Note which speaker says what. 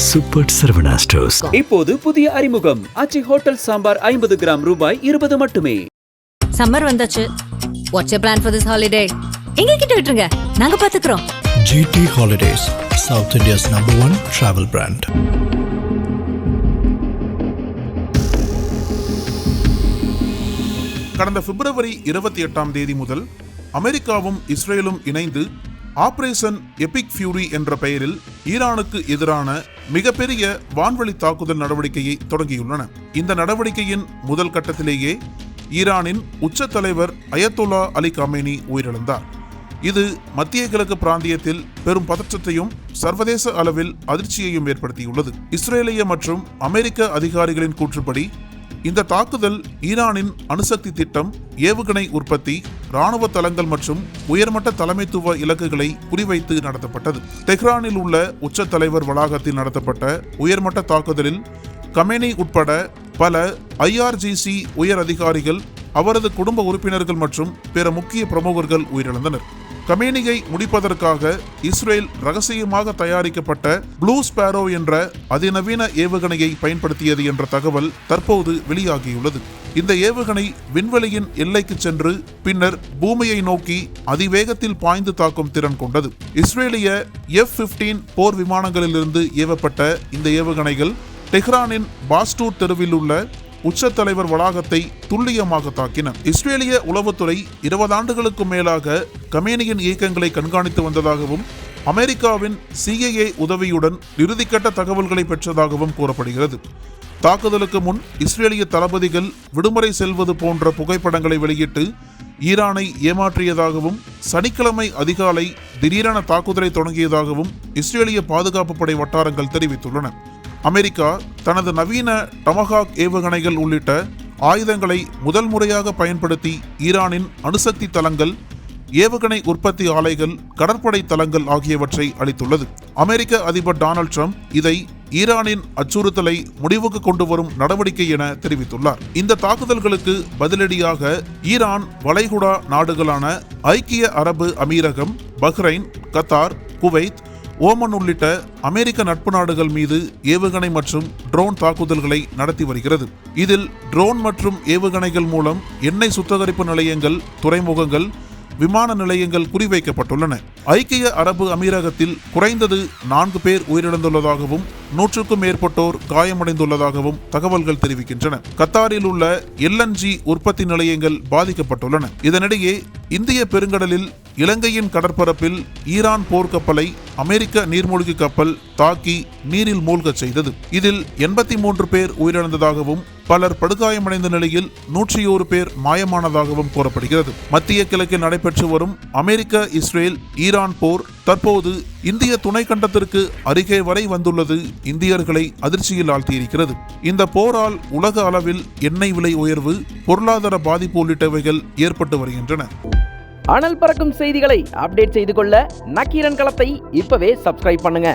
Speaker 1: Super Saravana stores.
Speaker 2: இப்போது புதிய அறிமுகம் ஆச்சி ஹோட்டல் சாம்பார் 50 கிராம் ரூபாய் 20 மட்டுமே.
Speaker 3: சம்மர் வந்தாச்சு. What's your plan for this holiday? எங்க கிட்ட விட்டுருங்க, நாங்க பாத்துக்கிறோம்.
Speaker 4: GT Holidays, South India's #1 travel brand.
Speaker 5: கடந்த பிப்ரவரி 28ஆம் தேதி முதல் அமெரிக்காவும் இஸ்ரேலும் இணைந்து ஆபரேஷன் எபிக் ஃபியூரி என்ற பெயரில் ஈரானுக்கு எதிரான மிகப்பெரிய வான்வழி தாக்குதல் நடவடிக்கையை தொடங்கியுள்ளன. இந்த நடவடிக்கையின் முதல் கட்டத்திலேயே ஈரானின் உச்ச தலைவர் அயத்தொல்லா அலி காமேனி உயிரிழந்தார். இது மத்திய கிழக்கு பிராந்தியத்தில் பெரும் பதற்றத்தையும் சர்வதேச அளவில் அதிர்ச்சியையும் ஏற்படுத்தியுள்ளது. இஸ்ரேலிய மற்றும் அமெரிக்க அதிகாரிகளின் கூற்றுப்படி இந்த தாக்குதல் ஈரானின் அணுசக்தி திட்டம், ஏவுகணை உற்பத்தி, இராணுவ தளங்கள் மற்றும் உயர்மட்ட தலைமைத்துவ இலக்குகளை குறிவைத்து நடத்தப்பட்டது. தெஹ்ரானில் உள்ள உச்ச தலைவர் வளாகத்தில் நடத்தப்பட்ட உயர்மட்ட தாக்குதலில் கமேனி உட்பட பல IRGC உயர் அதிகாரிகள், அவரது குடும்ப உறுப்பினர்கள் மற்றும் பிற முக்கிய பிரமுகர்கள் உயிரிழந்தனர். கமேனியை முடிப்பதற்காக இஸ்ரேல் ரகசியமாக தயாரிக்கப்பட்ட ப்ளூ ஸ்பேரோ என்ற அதிநவீன ஏவுகணையை பயன்படுத்தியது என்ற தகவல் தற்போது வெளியாகியுள்ளது. இந்த ஏவுகணை விண்வெளியின் எல்லைக்கு சென்று பின்னர் பூமியை நோக்கி அதிவேகத்தில் பாய்ந்து தாக்கும் திறன் கொண்டது. இஸ்ரேலிய F-15 போர் விமானங்களிலிருந்து ஏவப்பட்ட இந்த ஏவுகணைகள் டெஹ்ரானின் பாஸ்டூர் தெருவில் உள்ள உச்ச தலைவர் வளாகத்தை துல்லியமாக தாக்கின. இஸ்ரேலிய உளவுத்துறை 20 ஆண்டுகளுக்கு மேலாக கமேனியின் இயக்கங்களை கண்காணித்து வந்ததாகவும் அமெரிக்காவின் CIA உதவியுடன் இறுதிக்கட்ட தகவல்களை பெற்றதாகவும் கூறப்படுகிறது. தாக்குதலுக்கு முன் இஸ்ரேலிய தளபதிகள் விடுமுறை செல்வது போன்ற புகைப்படங்களை வெளியிட்டு ஈரானை ஏமாற்றியதாகவும் சனிக்கிழமை அதிகாலை திடீரென தாக்குதலை தொடங்கியதாகவும் இஸ்ரேலிய பாதுகாப்பு படை வட்டாரங்கள் தெரிவித்துள்ளன. அமெரிக்கா தனது நவீன டமஹாக் ஏவுகணைகள் உள்ளிட்ட ஆயுதங்களை முதல் முறையாக பயன்படுத்தி ஈரானின் அணுசக்தி தளங்கள், ஏவுகணை உற்பத்தி ஆலைகள், கடற்படை தளங்கள் ஆகியவற்றை அளித்துள்ளது. அமெரிக்க அதிபர் டொனால்ட் ட்ரம்ப் இதை ஈரானின் அச்சுறுத்தலை முடிவுக்கு கொண்டு வரும் நடவடிக்கை என தெரிவித்துள்ளார். இந்த தாக்குதல்களுக்கு பதிலடியாக ஈரான் வளைகுடா நாடுகளான ஐக்கிய அரபு அமீரகம், பஹ்ரைன், கத்தார், குவைத், ஓமன் உள்ளிட்ட அமெரிக்க நட்பு நாடுகள் மீது ஏவுகணை மற்றும் ட்ரோன் தாக்குதல்களை நடத்தி வருகிறது. இதில் ட்ரோன் மற்றும் ஏவுகணைகள் மூலம் எண்ணெய் சுத்திகரிப்பு நிலையங்கள், துறைமுகங்கள், விமான நிலையங்கள் குறிவைக்கப்பட்டுள்ளன. ஐக்கிய அரபு அமீரகத்தில் குறைந்தது 4 பேர் உயிரிழந்துள்ளதாகவும் 100க்கும் மேற்பட்டோர் காயமடைந்துள்ளதாகவும் தகவல்கள் தெரிவிக்கின்றன. கத்தாரில் உள்ள LNG உற்பத்தி நிலையங்கள் பாதிக்கப்பட்டுள்ளன. இதனிடையே இந்திய பெருங்கடலில் இலங்கையின் கடற்பரப்பில் ஈரான் போர்க்கப்பலை அமெரிக்க நீர்மூழ்கி கப்பல் தாக்கி நீரில் மூழ்கச் செய்தது. இதில் 83 பேர் உயிரிழந்ததாகவும் பலர் படுகாயமடைந்த நிலையில் 101 பேர் மாயமானதாகவும் கூறப்படுகிறது. மத்திய கிழக்கில் நடைபெற்று வரும் அமெரிக்க, இஸ்ரேல், ஈரான் போர் தற்போது இந்திய துணை கண்டத்திற்கு அருகே வரை வந்துள்ளது இந்தியர்களை அதிர்ச்சியில் ஆழ்த்தியிருக்கிறது. இந்த போரால் உலக அளவில் எண்ணெய் விலை உயர்வு, பொருளாதார பாதிப்பு உள்ளிட்டவைகள் ஏற்பட்டு வருகின்றன.
Speaker 6: அனல் பறக்கும் செய்திகளை அப்டேட் செய்து கொள்ள நக்கீரன் களத்தை இப்பவே சப்ஸ்கிரைப் பண்ணுங்க.